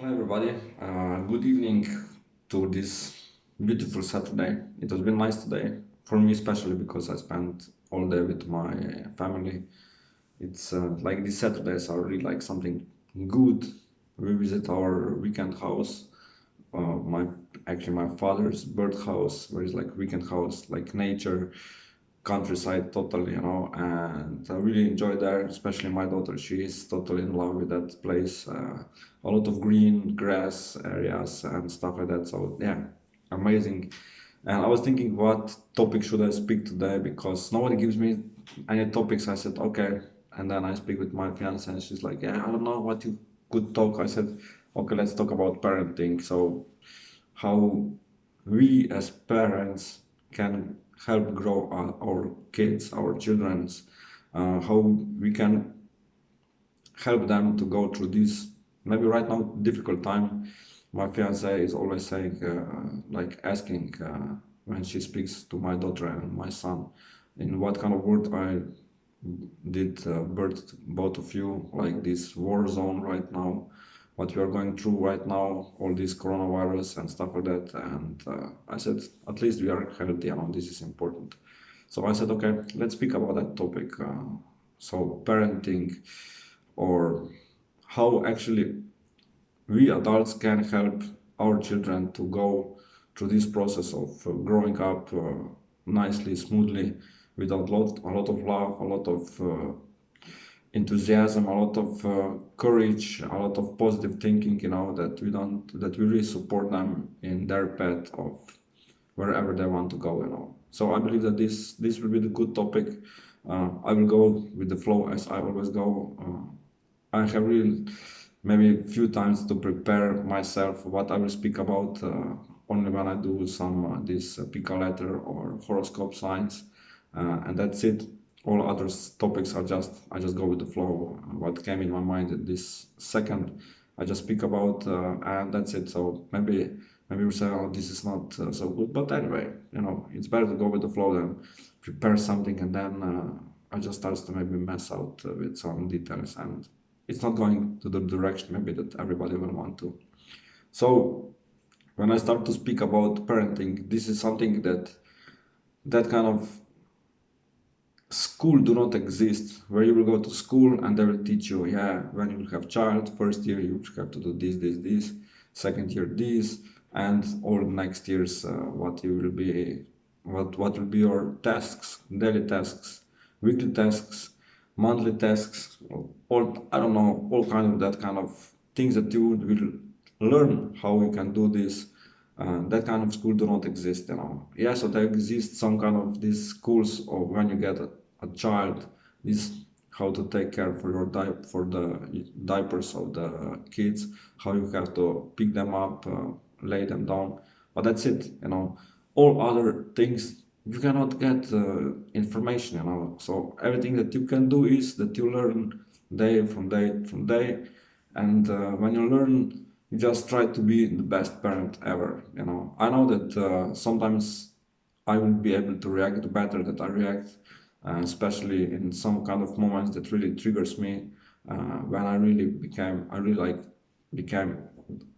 Hello everybody, good evening to this beautiful Saturday. It has been nice today, for me especially because I spent all day with my family. It's like these Saturdays are really like something good. We visit our weekend house, my actually my father's bird house, where it's like weekend house, like nature, countryside totally, and I really enjoy there, especially my daughter. She is totally in love with that place. A lot of green grass areas and stuff like that. So yeah, amazing. And I was thinking what topic should I speak today because nobody gives me any topics. I said okay, and then I speak with my fiance and she's like, yeah, I don't know what you could talk. I said, okay, let's talk about parenting. So how we as parents can help grow our kids, our children's, how we can help them to go through this maybe right now difficult time. My fiance is always saying, like asking when she speaks to my daughter and my son, in what kind of word I did birth both of you, like this war zone right now, what we are going through right now, all this coronavirus and stuff like that. And I said, at least we are healthy, this is important. So I said, okay, let's speak about that topic. So parenting, or how actually we adults can help our children to go through this process of growing up nicely, smoothly, without a lot of love, a lot of enthusiasm, a lot of courage, a lot of positive thinking, that we really support them in their path of wherever they want to go. So I believe that this will be the good topic. I will go with the flow as I always go. I have really maybe a few times to prepare myself what I will speak about, only when I do some this pica letter or horoscope signs, and that's it. All other topics are just I just go with the flow. What came in my mind at this second, I just speak about, and that's it. So maybe we say, oh, this is not so good, but anyway, it's better to go with the flow than prepare something and then I just start to maybe mess out with some details, and it's not going to the direction maybe that everybody will want to. So when I start to speak about parenting, this is something that kind of school do not exist, where you will go to school and they will teach you, yeah, when you will have child, first year you have to do this, second year this, and all next years what will be your tasks, daily tasks, weekly tasks, monthly tasks, all I don't know, all kind of that kind of things that you will learn how you can do this. That kind of school do not exist. Yeah, so there exists some kind of these schools of when you get a child, this how to take care for for the diapers of the kids, how you have to pick them up, lay them down, but that's it. All other things you cannot get information. So everything that you can do is that you learn day from day from day, and when you learn, you just try to be the best parent ever. I know that sometimes I will be able to react better that I react, especially in some kind of moments that really triggers me, when I really like became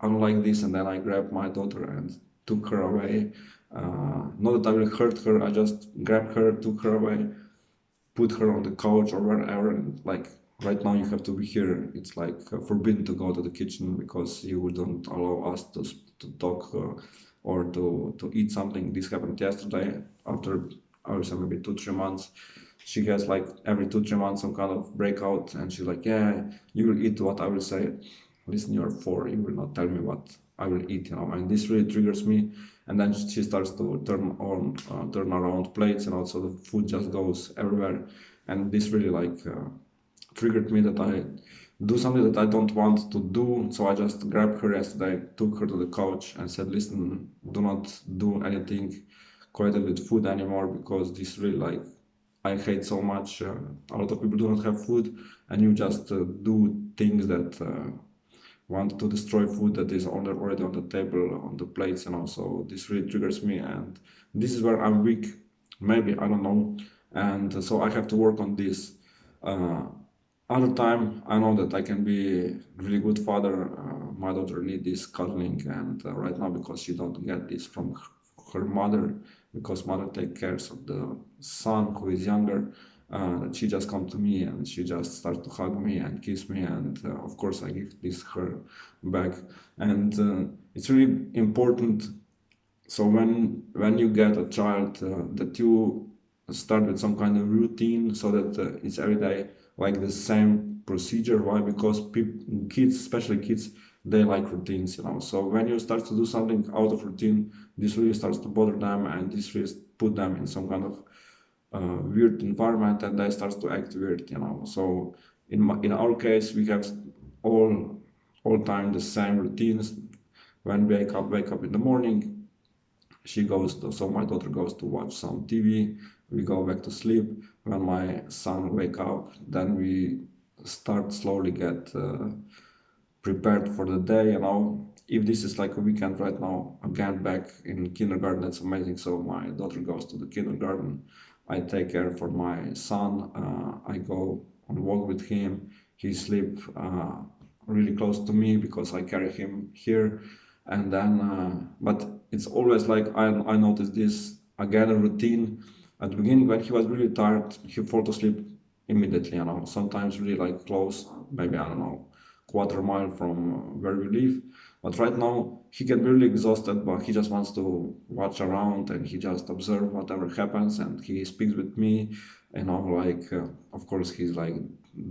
I don't like this, and then I grabbed my daughter and took her away. Not that I will hurt her, I just grabbed her, took her away, put her on the couch or wherever, and like right now you have to be here. It's like forbidden to go to the kitchen because you don't allow us to talk, or to eat something. This happened yesterday after I would say maybe 2 3 months. She has like every 2 3 months some kind of breakout, and she's like, yeah, you will eat what I will say. Listen, you're 4, you will not tell me what I will eat. And this really triggers me. And then she starts to turn around plates, so the food just goes everywhere. And this really like triggered me that I do something that I don't want to do. So I just grabbed her yesterday, took her to the couch, and said, listen, do not do anything correlated with food anymore, because this really like I hate so much. A lot of people do not have food, and you just do things that want to destroy food that is already on the table, on the plates. So this really triggers me, and this is where I'm weak. Maybe I don't know, and so I have to work on this. Uh, Other time, I know that I can be really good father. my daughter needs this cuddling, and right now, because she don't get this from her mother, because mother take care of the son who is younger, she just come to me and she just start to hug me and kiss me, and of course I give this her back. And it's really important. So when you get a child, that you start with some kind of routine, so that it's every day like the same procedure. Why? Because kids, especially kids, they like routines, you know. So when you start to do something out of routine, this really starts to bother them, and this really put them in some kind of weird environment, and they start to act weird, you know. So in our case, we have all time the same routines. When we wake up in the morning, so my daughter goes to watch some TV, we go back to sleep. When my son wake up, then we start slowly get prepared for the day, you know. If this is like a weekend right now, again back in kindergarten, that's amazing. So my daughter goes to the kindergarten, I take care for my son, I go on walk with him, he sleep really close to me because I carry him here. And then but it's always like I noticed this again, a routine. At the beginning, when he was really tired, he fall asleep immediately, you know, sometimes really like close, maybe, I don't know, quarter mile from where we live. But right now he can be really exhausted, but he just wants to watch around and he just observe whatever happens, and he speaks with me, you know, like of course he's like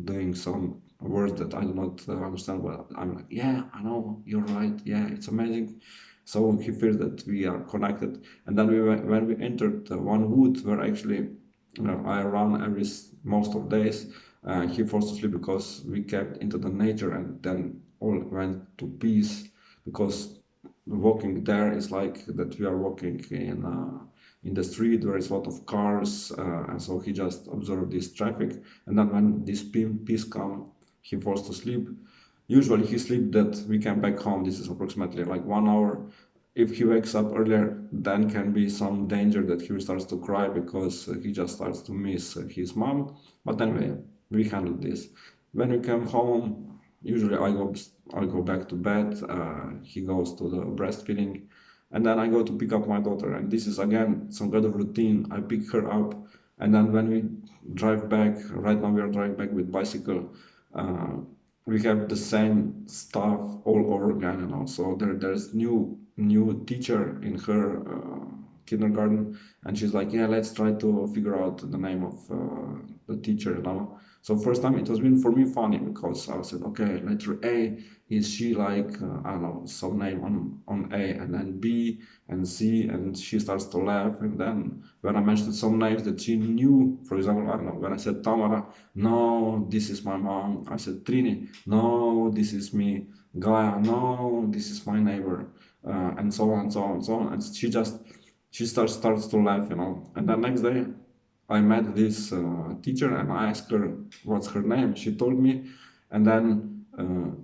doing some words that I do not understand, but I'm like, yeah, I know, you're right, yeah, it's amazing. So he feels that we are connected. And then when we entered one wood where actually I run most of days, he falls asleep because we kept into the nature, and then all went to peace, because walking there is like that we are walking in the street where is a lot of cars, and so he just observed this traffic, and then when this peace come, he falls to sleep. Usually he sleep that we come back home. This is approximately like 1 hour. If he wakes up earlier, then can be some danger that he starts to cry because he just starts to miss his mom. But anyway, we handle this. When we come home, usually I go back to bed. He goes to the breastfeeding, and then I go to pick up my daughter. And this is again some kind of routine. I pick her up, and then when we drive back, right now we are driving back with bicycle. Uh, we have the same stuff all over again, you know. So there's new teacher in her kindergarten, and she's like, yeah, let's try to figure out the name of the teacher, you know. So first time it was been for me funny, because I said, okay, letter A, is she like I don't know, some name on A, and then B and C, and she starts to laugh. And then when I mentioned some names that she knew, for example, I don't know, when I said Tamara, no, this is my mom. I said Trini, no, this is me. Gaia, no, this is my neighbor, and so on, so on, so on. And she starts to laugh, you know. And the next day, I met this teacher and I asked her what's her name. She told me, and then,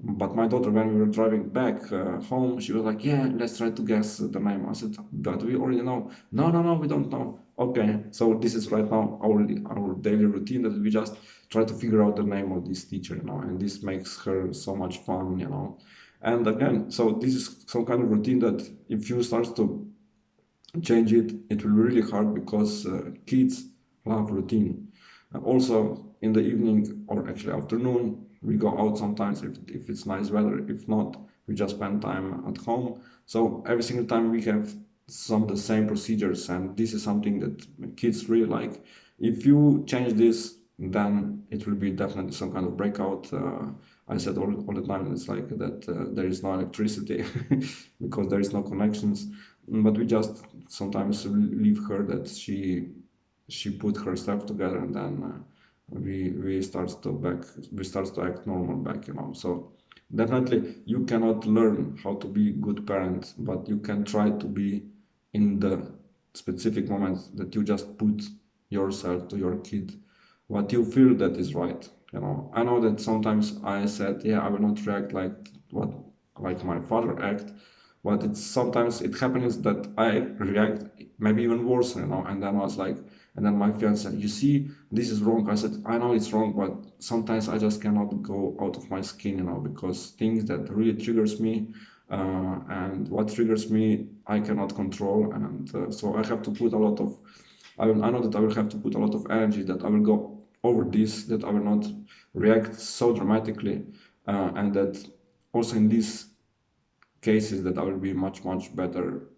but my daughter, when we were driving back home, she was like, "Yeah, let's try to guess the name." I said, "But we already know." No, no, no, we don't know. Okay, so this is right now our daily routine, that we just try to figure out the name of this teacher, you know, and this makes her so much fun, you know. And again, so this is some kind of routine that if you start to change it, it will be really hard, because kids love routine. Also, in the evening, or actually afternoon, we go out sometimes if it's nice weather. If not, we just spend time at home. So every single time we have some the same procedures, and this is something that kids really like. If you change this, then it will be definitely some kind of breakout. I said all the time, it's like that there is no electricity because there is no connections. But we just sometimes leave her that she put her stuff together, and then we start to act normal back, you know. So definitely you cannot learn how to be good parent, but you can try to be in the specific moment that you just put yourself to your kid, what you feel that is right, you know. I know that sometimes I said, yeah, I will not react what like my father act, but it's sometimes it happens that I react maybe even worse, you know. And then I was like, And then my fiance said, you see, this is wrong. I said, I know it's wrong, but sometimes I just cannot go out of my skin, because things that really triggers me, and what triggers me, I cannot control. And so I have to put a lot of, I know that I will have to put a lot of energy, that I will go over this, that I will not react so dramatically, and that also in these cases that I will be much, much better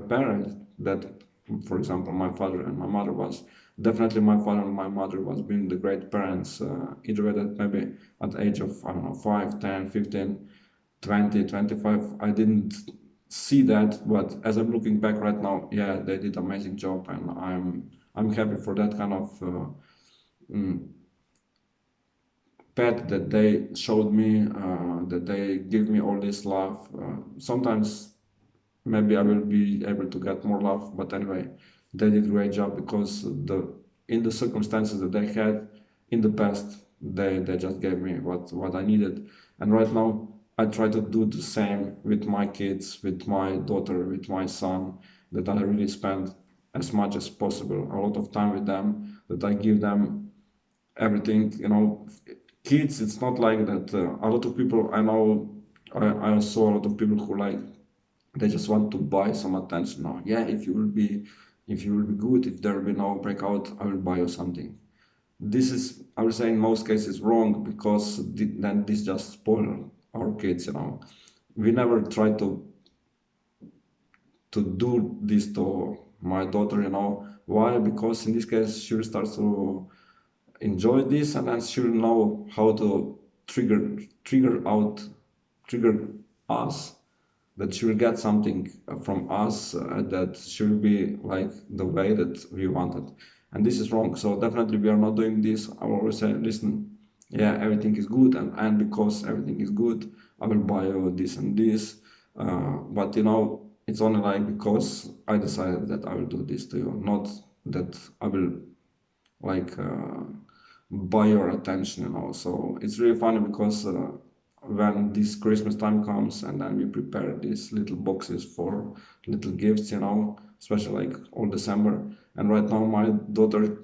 parent that, for example, my father and my mother was. Definitely my father and my mother was being the great parents, either way that maybe at the age of, I don't know, 5, 10, 15, 20, 25, I didn't see that, but as I'm looking back right now, yeah, they did amazing job, and I'm happy for that kind of mm, path that they showed me, that they give me all this love. Sometimes maybe I will be able to get more love, but anyway, they did a great job, because in the circumstances that they had in the past, they just gave me what I needed. And right now I try to do the same with my kids, with my daughter, with my son, that I really spend as much as possible, a lot of time with them, that I give them everything. Kids, it's not like that. A lot of people I know, I saw a lot of people who, like, they just want to buy some attention now. Yeah, if you will be good, if there will be no breakout, I will buy you something. This is, I would say, in most cases wrong, because then this just spoil our kids. We never try to do this to my daughter. Why? Because in this case she'll start to enjoy this, and then she'll know how to trigger us, that she will get something from us, that she will be like the way that we wanted. And this is wrong. So definitely we are not doing this. I will always say, listen, yeah, everything is good, and because everything is good, I will buy you this and this. But it's only like because I decided that I will do this to you, not that I will, like, buy your attention. So it's really funny, because when this Christmas time comes, and then we prepare these little boxes for little gifts, especially like all December. And right now my daughter,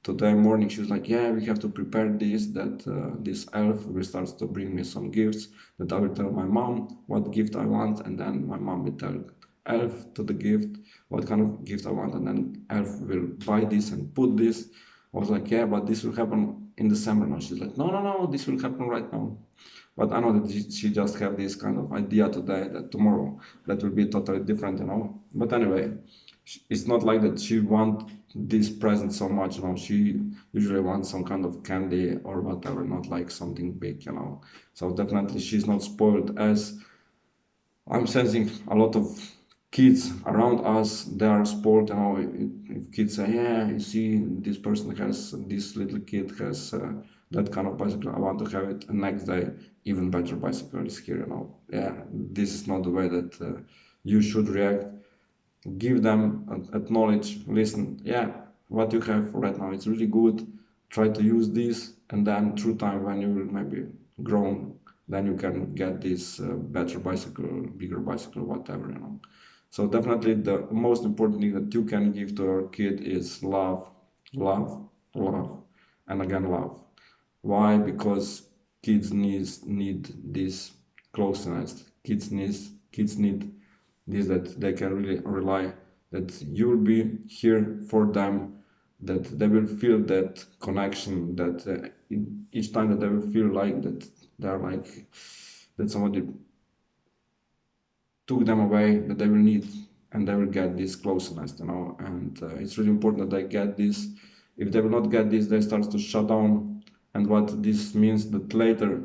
today morning, she was like, yeah, we have to prepare this, that this elf will start to bring me some gifts, that I will tell my mom what gift I want, and then my mom will tell elf to the gift what kind of gift I want, and then elf will buy this and put this. I was like, yeah, but this will happen in December now. She's like, no, no, no, this will happen right now. But I know that she just have this kind of idea today, that tomorrow that will be totally different. But anyway, it's not like that she want this present so much. She usually wants some kind of candy or whatever, not like something big. So definitely she's not spoiled, as I'm sensing a lot of kids around us. They are spoiled. If kids say, yeah, you see, this little kid has that kind of bicycle, I want to have it. And next day, even better bicycle is here. Yeah, this is not the way that you should react. Give them, acknowledge, listen, yeah, what you have right now, it's really good. Try to use this, and then through time, when you will maybe grown, then you can get this better bicycle, bigger bicycle, whatever. So definitely the most important thing that you can give to your kid is love, love, love, and again love. Why? Because kids need this closeness. Kids need this, that they can really rely, that you will be here for them, that they will feel that connection, that each time that they will feel like that they're like, that somebody took them away, that they will need, and they will get this closeness. And it's really important that they get this. If they will not get this, they start to shut down, and what this means, that later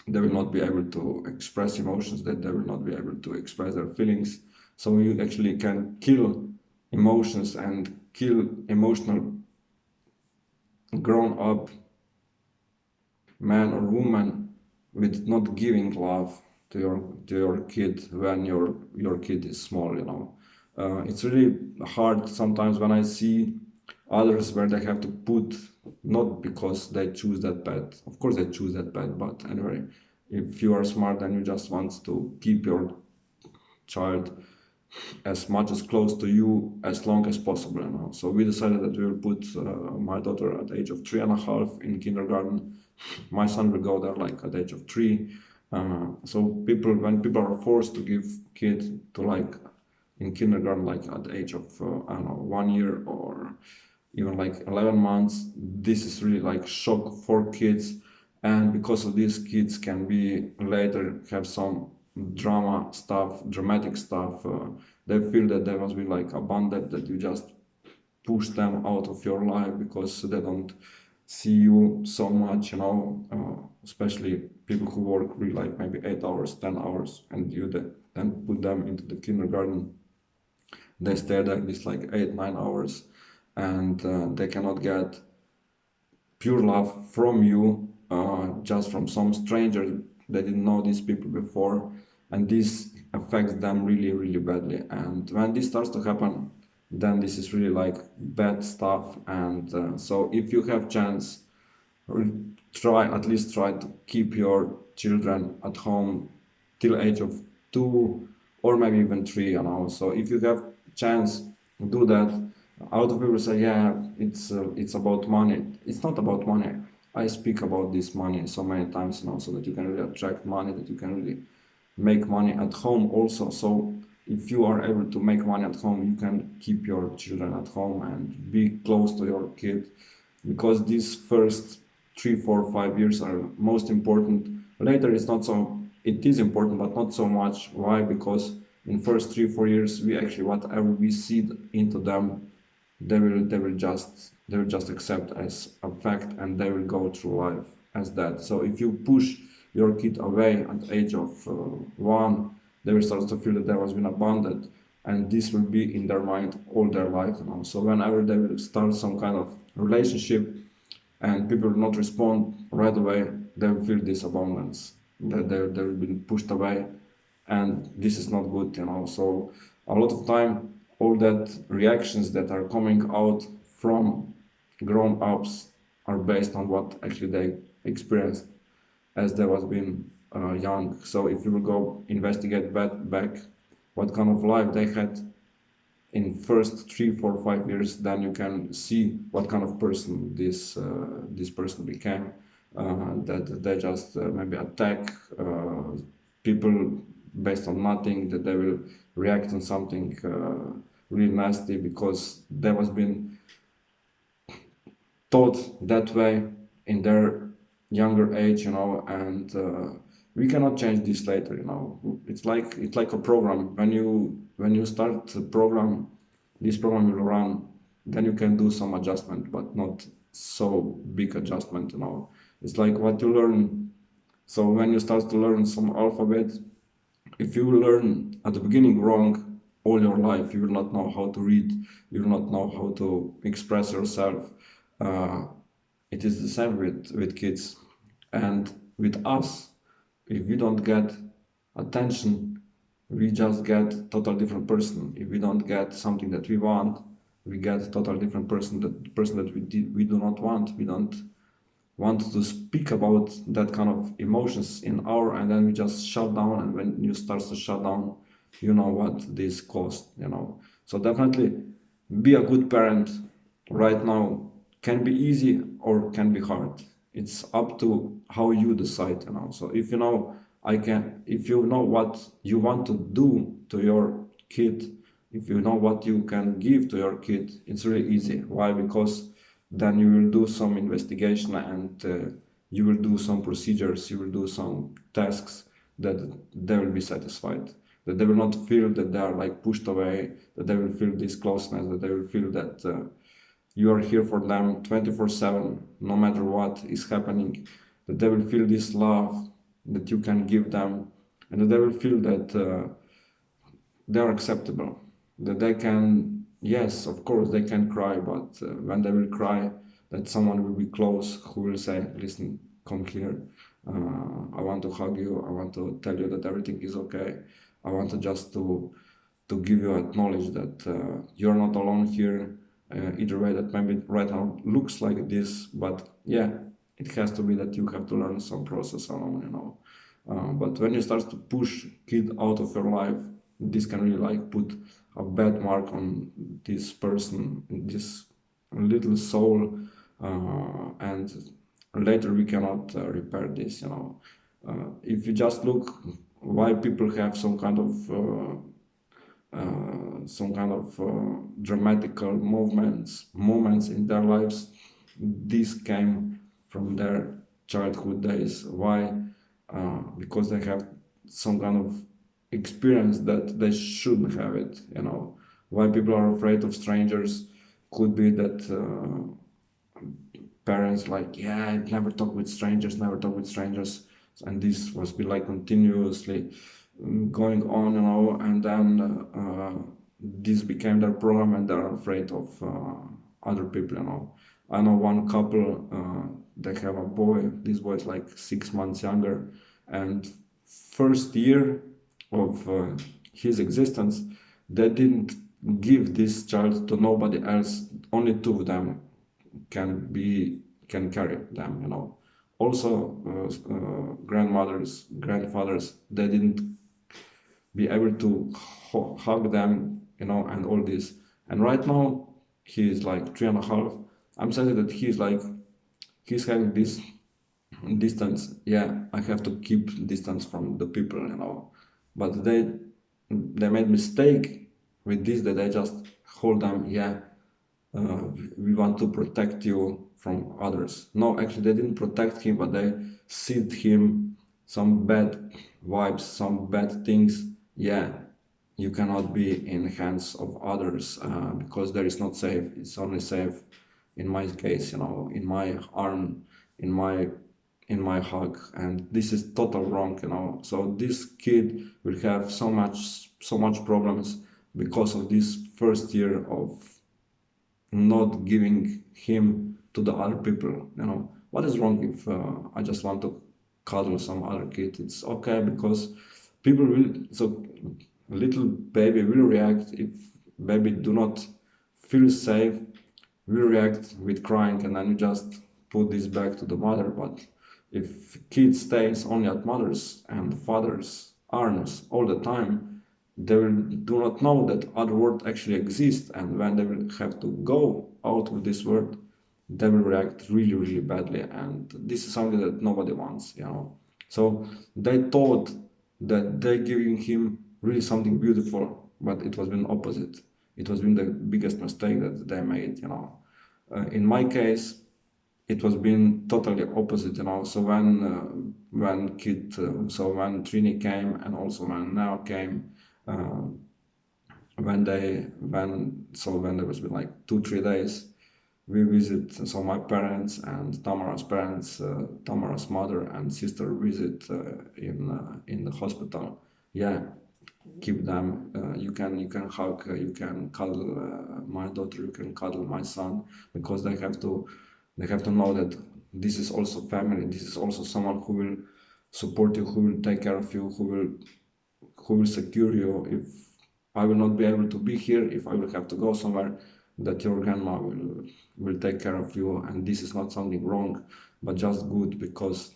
they will not be able to express emotions, that they will not be able to express their feelings. So you actually can kill emotions and kill emotional grown up man or woman with not giving love to your kid when your kid is small. It's really hard sometimes when I see others where they have to put, not because they choose that path, of course they choose that path, but anyway, if you are smart and you just want to keep your child as much as close to you as long as possible, you know. So we decided that we will put my daughter at the age of 3.5 in kindergarten. My son will go there like at the age of 3. So when people are forced to give kids to like in kindergarten, like at the age of I don't know, 1 year or even like 11 months, this is really like shock for kids. And because of this, kids can be later have some dramatic stuff. They feel that they must be like abandoned, that you just push them out of your life because they don't see you so much, you know, especially people who work really like maybe 8 hours, 10 hours, and you then put them into the kindergarten. They stay there this like 8, 9 hours, and they cannot get pure love from you, just from some stranger. They didn't know these people before, and this affects them really, really badly. And when this starts to happen, then this is really like bad stuff. And so, if you have chance, try to keep your children at home till age of 2 or maybe even 3, you know. So if you have chance, do that. A lot of people say, yeah, it's about money. It's not about money. I speak about this money so many times, you know, so that you can really attract money, that you can really make money at home also. So if you are able to make money at home, you can keep your children at home and be close to your kid, because these first 3, 4, 5 years are most important. Later it's not so, it is important, but not so much. Why? Because in first 3, 4 years, we actually, whatever we seed into them, they will just accept as a fact, and they will go through life as that. So if you push your kid away at the age of 1, they will start to feel that they was been abandoned, and this will be in their mind all their life, you know. So whenever they will start some kind of relationship and people will not respond right away, they will feel this abundance, that they will be pushed away, and this is not good, you know. So a lot of time, all that reactions that are coming out from grown-ups are based on what actually they experienced as they was being young. So if you will go investigate back what kind of life they had in first 3, 4, 5 years, then you can see what kind of person this person became. That they just maybe attack people based on nothing. That they will react on something really nasty because they was been taught that way in their younger age, you know. And we cannot change this later, you know. It's like a program. When you start the program, this program will run, then you can do some adjustment, but not so big adjustment, you know. It's like what you learn. So when you start to learn some alphabet, if you learn at the beginning wrong all your life, you will not know how to read, you will not know how to express yourself. uh, it is the same with kids and with us. If we don't get attention, we just get total different person. If we don't get something that we want, we get a total different person, that person that we do not want. We don't want to speak about that kind of emotions in our, and then we just shut down. And when you start to shut down, you know what this cost, you know. So definitely be a good parent right now. Can be easy or can be hard. It's up to how you decide, you know. So if you know, if you know what you want to do to your kid, if you know what you can give to your kid, it's really easy. Why? Because then you will do some investigation, and you will do some procedures, you will do some tasks that they will be satisfied, that they will not feel that they are like pushed away, that they will feel this closeness, that they will feel that you are here for them 24/7, no matter what is happening, that they will feel this love that you can give them, and that they will feel that they are acceptable, that they can, yes, of course, they can cry, but when they will cry, that someone will be close who will say, listen, come here, I want to hug you, I want to tell you that everything is okay, I want to just to give you acknowledge that you're not alone here. Either way, that maybe right now looks like this, but yeah, it has to be that you have to learn some process alone, you know. But when you start to push kid out of your life, this can really like put a bad mark on this person, this little soul, and later we cannot repair this, you know. If you just look why people have some kind of dramatical moments in their lives, this came from their childhood days. Why? Because they have some kind of experience that they shouldn't have it, you know. Why people are afraid of strangers could be that parents like, yeah, never talk with strangers, never talk with strangers, and this was be like continuously going on, you know, and then this became their problem and they're afraid of other people, you know. I know one couple, they have a boy. This boy is like 6 months younger, and first year of his existence, they didn't give this child to nobody else. Only two of them can carry them, you know. Also, grandmothers, grandfathers, they didn't be able to hug them, you know, and all this. And right now, he is like 3.5. I'm saying that he's having this distance. Yeah, I have to keep distance from the people, you know. But they made mistake with this, that they just hold them. Yeah, we want to protect you from others. No, actually, they didn't protect him, but they seed him some bad vibes, some bad things. Yeah, you cannot be in hands of others because there is not safe. It's only safe, in my case, you know, in my arm, in my hug, and this is total wrong, you know. So this kid will have so much problems because of this first year of not giving him to the other people, you know. What is wrong if I just want to cuddle some other kid? It's okay, because people will, so little baby will react. If baby do not feel safe, will react with crying, and then you just put this back to the mother. But if kid stays only at mother's and father's arms all the time, they will do not know that other world actually exists, and when they will have to go out of this world, they will react really, really badly, and this is something that nobody wants, you know. So they thought that they giving him really something beautiful, but it was been opposite. It was been the biggest mistake that they made, you know. In my case, it was been totally opposite, you know. So when Trini came, and also when Now came, uh, when there was been like 2 3 days, we visit. So my parents and Tamara's parents, Tamara's mother and sister visit in the hospital. Yeah, keep them. You can hug, you can cuddle my daughter, you can cuddle my son, because they have to know that this is also family. This is also someone who will support you, who will take care of you, who will secure you. If I will not be able to be here, if I will have to go somewhere, that your grandma will take care of you. And this is not something wrong, but just good, because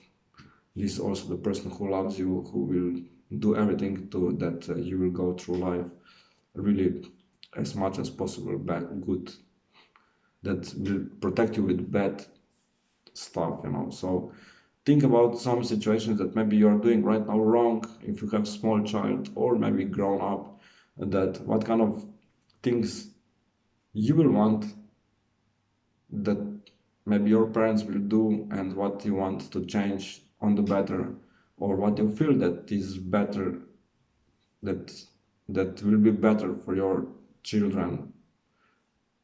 this is also the person who loves you, who will do everything to that you will go through life really as much as possible good, that will protect you with bad stuff, you know. So think about some situations that maybe you are doing right now wrong, if you have small child or maybe grown up, that what kind of things you will want that maybe your parents will do, and what you want to change on the better, or what you feel that is better, that will be better for your children,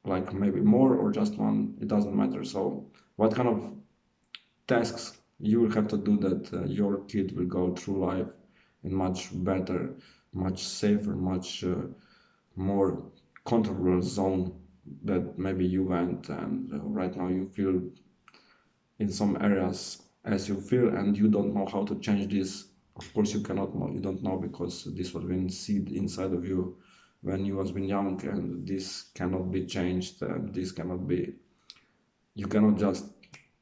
like maybe more or just one, it doesn't matter. So what kind of tasks you will have to do that your kid will go through life in much better, much safer, much more comfortable zone that maybe you went, and right now you feel in some areas as you feel, and you don't know how to change this. Of course, you cannot know, you don't know, because this was been seed inside of you when you was been young, and this cannot be changed. This cannot be, you cannot just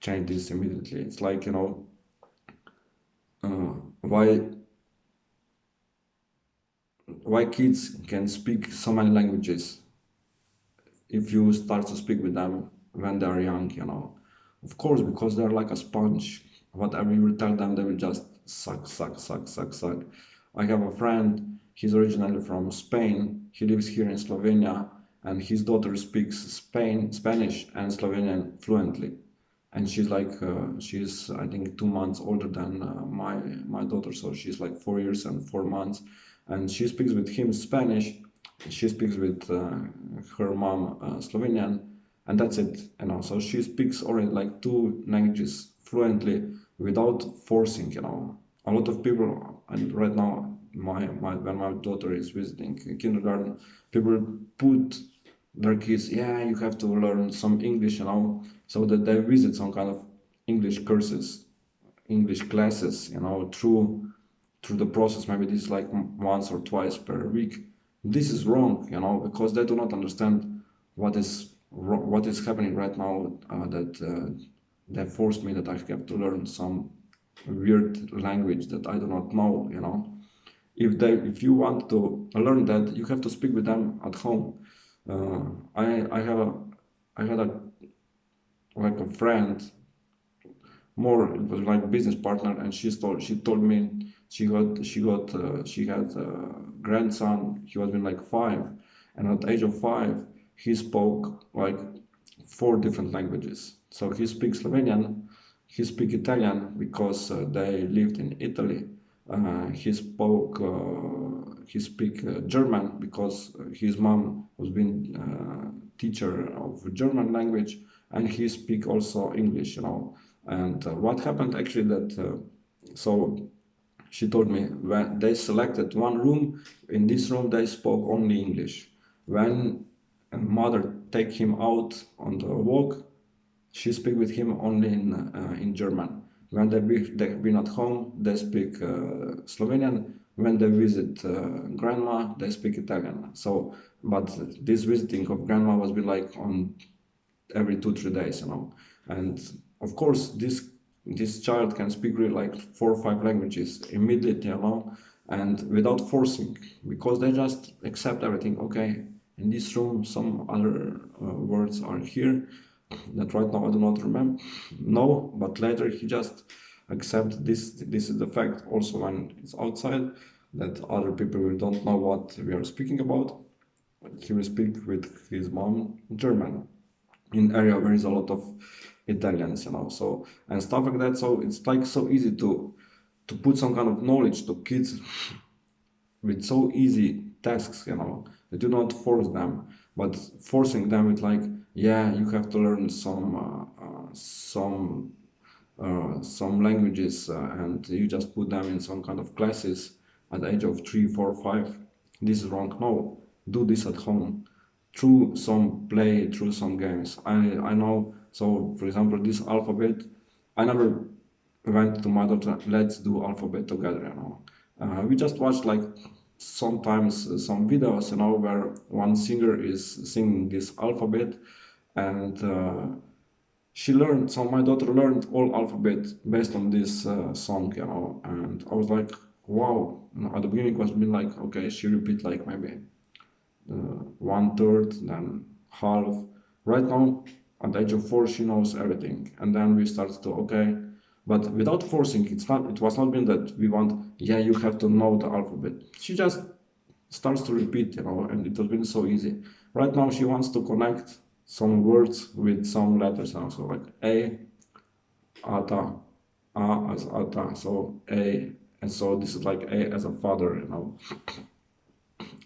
change this immediately. It's like, you know, why why kids can speak so many languages if you start to speak with them when they are young, you know. Of course, because they're like a sponge. Whatever you will tell them, they will just suck, suck, suck, suck, suck. I have a friend, he's originally from Spain. He lives here in Slovenia, and his daughter speaks Spanish and Slovenian fluently. And she's I think 2 months older than my daughter, so she's like 4 years and 4 months, and she speaks with him Spanish. She speaks with her mom Slovenian, and that's it. You know, so she speaks already like two languages fluently without forcing. You know, a lot of people, and right now, when my daughter is visiting kindergarten, people put their kids, yeah, you have to learn some English, you know, so that they visit some kind of English courses, English classes, you know, through the process. Maybe this is like once or twice per week. This is wrong, you know, because they do not understand what is happening right now. That they forced me that I have to learn some weird language that I do not know, you know. If you want to learn that, you have to speak with them at home. I have a I had a like a friend, more it was like business partner, and she told me she had a grandson. He was been like 5, and at the age of 5 he spoke like 4 different languages. So he speaks Slovenian, he speaks Italian because they lived in Italy. He speak German because his mom was been teacher of German language, and he speak also English, you know. And what happened actually that so she told me when they selected one room, in this room they spoke only English. When a mother take him out on the walk, she speak with him only in German. When they've been at home, they speak Slovenian. When they visit grandma, they speak Italian. So, but this visiting of grandma was be like on every 2 3 days, you know. And of course, this child can speak really like 4 or 5 languages immediately, you know, and without forcing, because they just accept everything. Okay, in this room, some other words are here that right now I do not remember. No, but later he just accept this. This is the fact. Also, when it's outside, that other people will don't know what we are speaking about. He will speak with his mom German in area where is a lot of Italians, you know. So and stuff like that. So it's like so easy to put some kind of knowledge to kids with so easy tasks, you know. You do not force them, but forcing them with like, yeah, you have to learn some languages, and you just put them in some kind of classes at the age of 3 4 5. This is wrong. No, do this at home through some play, through some games. I know. So for example, this alphabet, I never went to my daughter, let's do alphabet together, you know. We just watched like sometimes some videos, you know, where one singer is singing this alphabet, and she learned. So my daughter learned all alphabet based on this song, you know. And I was like, wow. You know, at the beginning it was been like, okay, she repeat like maybe 1/3, then half. Right now, at the age of 4, she knows everything. And then we started to, okay, but without forcing. It was not been that we want, yeah, you have to know the alphabet. She just starts to repeat, you know, and it has been so easy. Right now, she wants to connect some words with some letters now. So like A, Ata, A as Ata, so A, and so this is like A as a father, you know,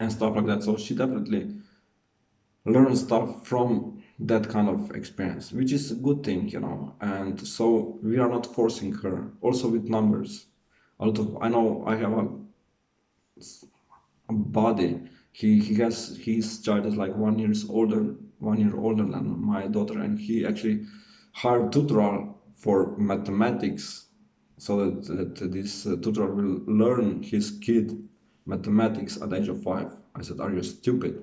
and stuff like that. So she definitely learn stuff from that kind of experience, which is a good thing, you know. And so we are not forcing her. Also with numbers, a lot of I know I have a buddy. He has his child is like 1 year older than my daughter, and he actually hired tutorial for mathematics, so that this tutor will learn his kid mathematics at the age of 5. I said, are you stupid?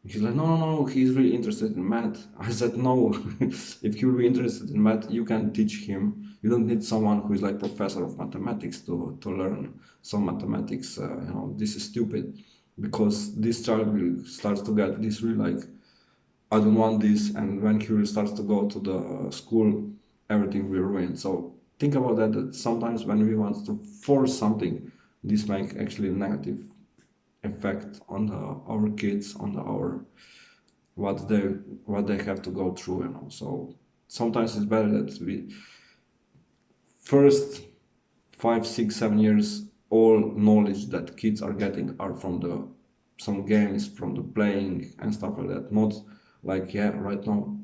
He's like, no, no, no, he's really interested in math. I said, no, if he will be interested in math, you can teach him. You don't need someone who is like professor of mathematics to learn some mathematics. You know, this is stupid. because this child will starts to get this really like, I don't want this, and when he will starts to go to the school, everything will ruin. So think about that. That sometimes when we want to force something, this make actually negative effect on our kids, on our what they what they have to go through. So sometimes it's better that we first 5, 6, 7 years, all knowledge that kids are getting are from the some games, from the playing and stuff like that. Not like, yeah, right now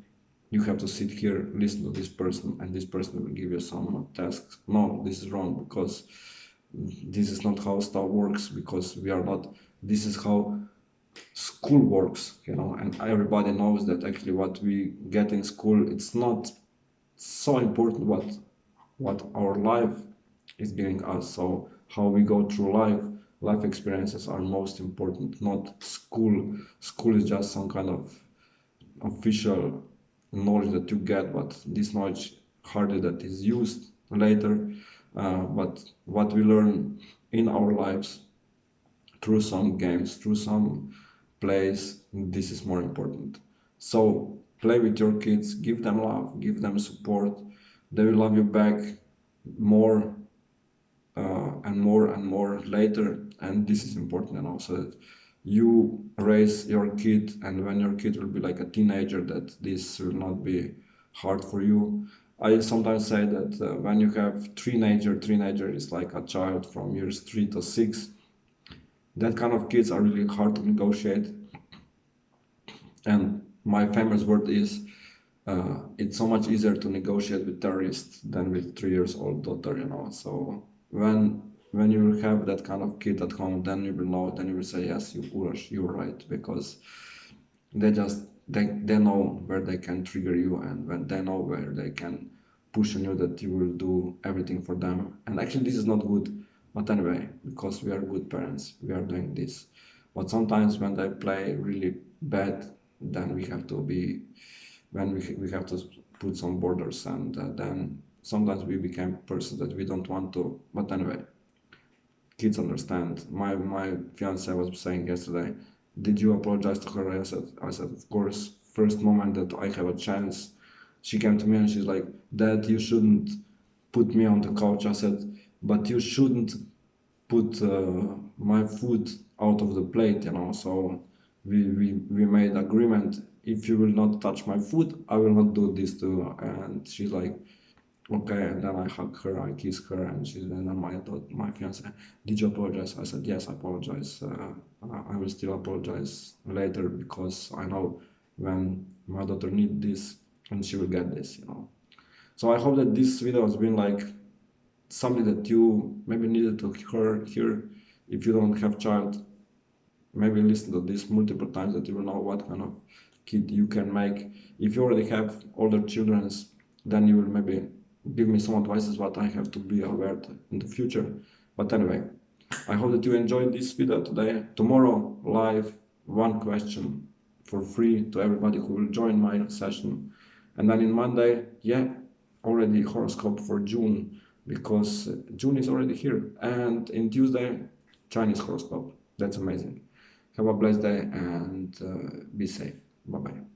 you have to sit here, listen to this person, and this person will give you some tasks. No, this is wrong, because this is not how stuff works, because we are not, this is how school works, and everybody knows that actually what we get in school, it's not so important what our life is giving us. So how we go through life experiences are most important, not school. School is just some kind of official knowledge that you get, but this knowledge hardly that is used later. But what we learn in our lives through some games, through some plays, this is more important. So play with your kids, give them love, give them support. They will love you back more and more and more later, and this is important. And also that you raise your kid, and when your kid will be like a teenager, that this will not be hard for you. I sometimes say that when you have teenager is like a child from years 3 to 6. That kind of kids are really hard to negotiate, and my famous word is it's so much easier to negotiate with terrorists than with 3 years old daughter. So when you have that kind of kid at home, then you will know, then you will say, yes, you're right, because they know where they can trigger you, and when they know where they can push on you, that you will do everything for them. And actually this is not good, but anyway, because we are good parents, we are doing this. But sometimes when they play really bad, then we have to be, when we have to put some borders, and then sometimes we become persons that we don't want to. But anyway, kids understand. My fiance was saying yesterday, did you apologize to her? I said, of course. First moment that I have a chance, she came to me and she's like, Dad, you shouldn't put me on the couch. I said, but you shouldn't put my food out of the plate. So we made agreement. If you will not touch my food, I will not do this too. And she's like, okay. And then I hug her, I kiss her, and then my fiance, did you apologize? I said, yes, I apologize. I will still apologize later, because I know when my daughter needs this, and she will get this. So I hope that this video has been like something that you maybe needed to hear. If you don't have child, maybe listen to this multiple times, that you will know what kind of kid you can make. If you already have older children, then you will maybe give me some advices what I have to be aware in the future. But anyway, I hope that you enjoyed this video today. Tomorrow live, one question for free to everybody who will join my session. And then in Monday, yeah, already horoscope for June, because June is already here. And in Tuesday, Chinese horoscope. That's amazing. Have a blessed day, and be safe. Bye bye.